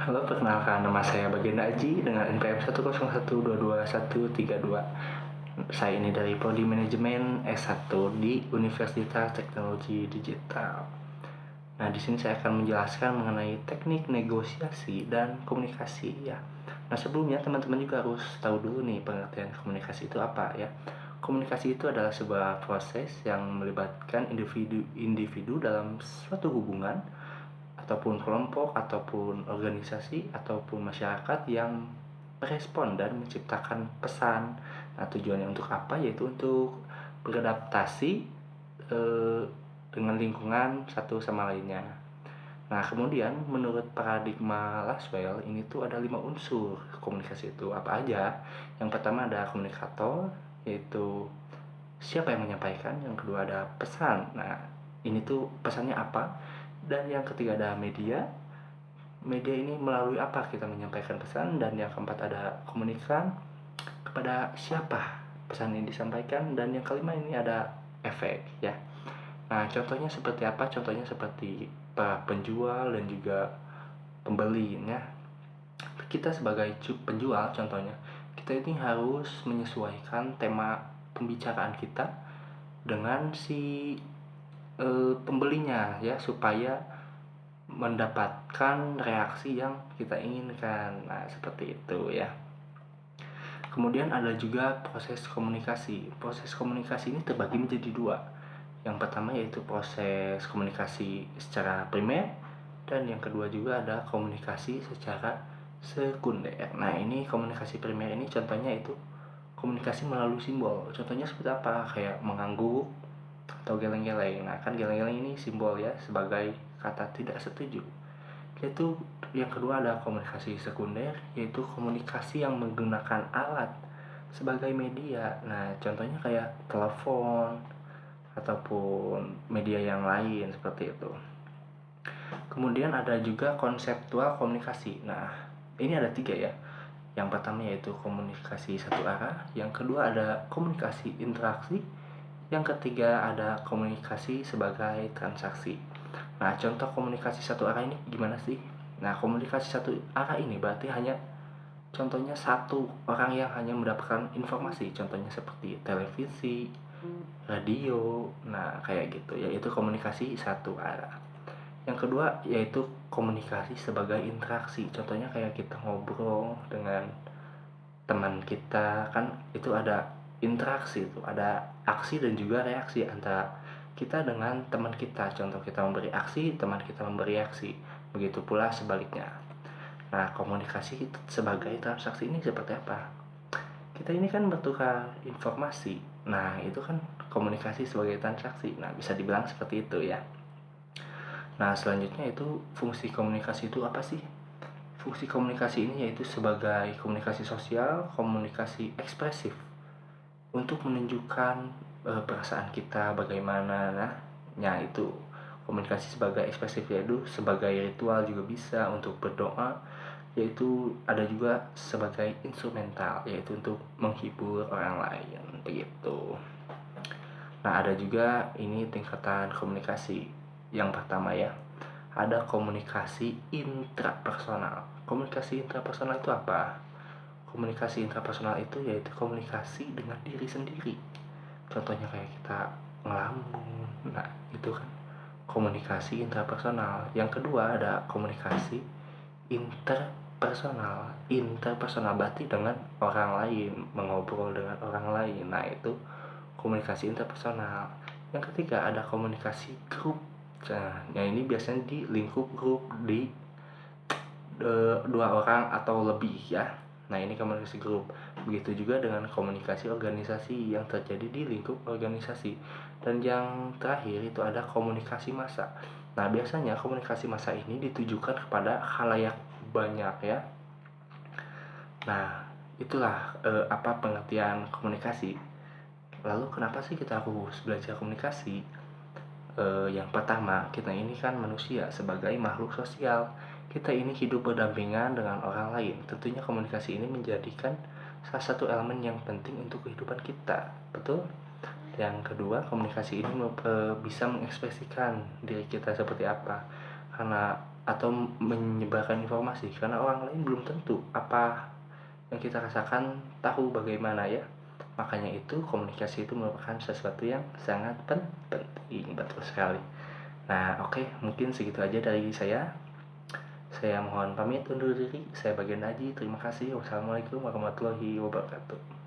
Halo, perkenalkan nama saya Baginda Aji dengan NPM 101222132. Saya ini dari Prodi Manajemen S1 di Universitas Teknologi Digital. Nah, di sini saya akan menjelaskan mengenai teknik negosiasi dan komunikasi ya. Nah, sebelumnya teman-teman juga harus tahu dulu nih pengertian komunikasi itu apa ya. Komunikasi itu adalah sebuah proses yang melibatkan individu dalam suatu hubungan ataupun kelompok ataupun organisasi ataupun masyarakat yang merespon dan menciptakan pesan. Nah, tujuannya untuk apa? Yaitu untuk beradaptasi eh, dengan lingkungan satu sama lainnya. Nah, kemudian menurut paradigma Laswell ini tuh ada 5 unsur komunikasi itu apa aja. Yang pertama ada komunikator, yaitu siapa yang menyampaikan. Yang kedua ada pesan. Nah, ini tuh pesannya apa. Dan yang ketiga ada media. Media ini melalui apa kita menyampaikan pesan. Dan yang keempat ada komunikan, kepada siapa pesan ini disampaikan. Dan yang kelima ini ada efek ya. Nah, contohnya seperti apa? Contohnya seperti penjual dan juga pembeli ya. Kita sebagai penjual contohnya, kita ini harus menyesuaikan tema pembicaraan kita dengan si pembelinya ya, supaya mendapatkan reaksi yang kita inginkan. Nah, seperti itu ya. Kemudian ada juga proses komunikasi. Proses komunikasi ini terbagi menjadi dua. Yang pertama yaitu proses komunikasi secara primer, dan yang kedua juga ada komunikasi secara sekunder. Nah, ini komunikasi primer ini contohnya itu komunikasi melalui simbol. Contohnya seperti apa? Kayak mengangguk atau geleng-geleng. Nah, kan geleng-geleng ini simbol ya, sebagai kata tidak setuju. Yaitu yang kedua ada komunikasi sekunder, yaitu komunikasi yang menggunakan alat sebagai media. Nah, contohnya kayak telepon ataupun media yang lain seperti itu. Kemudian ada juga konseptual komunikasi. Nah, ini ada 3 ya. Yang pertama yaitu komunikasi satu arah, yang kedua ada komunikasi interaksi, yang ketiga ada komunikasi sebagai transaksi. Nah, contoh komunikasi satu arah ini gimana sih? Nah, komunikasi satu arah ini berarti hanya contohnya satu orang yang hanya mendapatkan informasi, contohnya seperti televisi, radio, nah kayak gitu, yaitu komunikasi satu arah. Yang kedua yaitu komunikasi sebagai interaksi, contohnya kayak kita ngobrol dengan teman kita, kan itu ada interaksi, itu ada aksi dan juga reaksi antara kita dengan teman kita. Contoh kita memberi aksi, teman kita memberi reaksi, begitu pula sebaliknya. Nah, komunikasi sebagai transaksi ini seperti apa? Kita ini kan bertukar informasi. Nah, itu kan komunikasi sebagai transaksi. Nah, bisa dibilang seperti itu ya. Nah, selanjutnya itu fungsi komunikasi itu apa sih? Fungsi komunikasi ini yaitu sebagai komunikasi sosial, komunikasi ekspresif untuk menunjukkan perasaan kita bagaimana. Nah, itu komunikasi sebagai ekspresif, yaitu sebagai ritual juga bisa untuk berdoa, yaitu ada juga sebagai instrumental, yaitu untuk menghibur orang lain begitu. Nah, ada juga ini tingkatan komunikasi. Yang pertama ya, ada komunikasi intrapersonal. Komunikasi intrapersonal itu apa? Komunikasi intrapersonal itu yaitu komunikasi dengan diri sendiri. Contohnya kayak kita ngelamun. Nah, itu kan komunikasi intrapersonal. Yang kedua ada komunikasi interpersonal. Interpersonal berarti dengan orang lain, mengobrol dengan orang lain. Nah, itu komunikasi interpersonal. Yang ketiga ada komunikasi grup. Nah, ini biasanya di lingkup grup, di 2 orang atau lebih ya. Nah, ini komunikasi grup. Begitu juga dengan komunikasi organisasi yang terjadi di lingkup organisasi. Dan yang terakhir itu ada komunikasi massa. Nah, biasanya komunikasi massa ini ditujukan kepada khalayak banyak ya. Nah, itulah apa pengertian komunikasi. Lalu kenapa sih kita harus belajar komunikasi? Yang pertama, kita ini kan manusia sebagai makhluk sosial. Kita ini hidup berdampingan dengan orang lain. Tentunya komunikasi ini menjadikan salah satu elemen yang penting untuk kehidupan kita. Betul? Yang kedua, komunikasi ini bisa mengekspresikan diri kita seperti apa. Karena atau menyebarkan informasi, karena orang lain belum tentu apa yang kita rasakan tahu bagaimana ya. Makanya itu komunikasi itu merupakan sesuatu yang sangat penting, betul sekali. Nah, oke, mungkin segitu aja dari saya. Saya mohon pamit undur diri. Saya Bagian Aji. Terima kasih. Wassalamualaikum warahmatullahi wabarakatuh.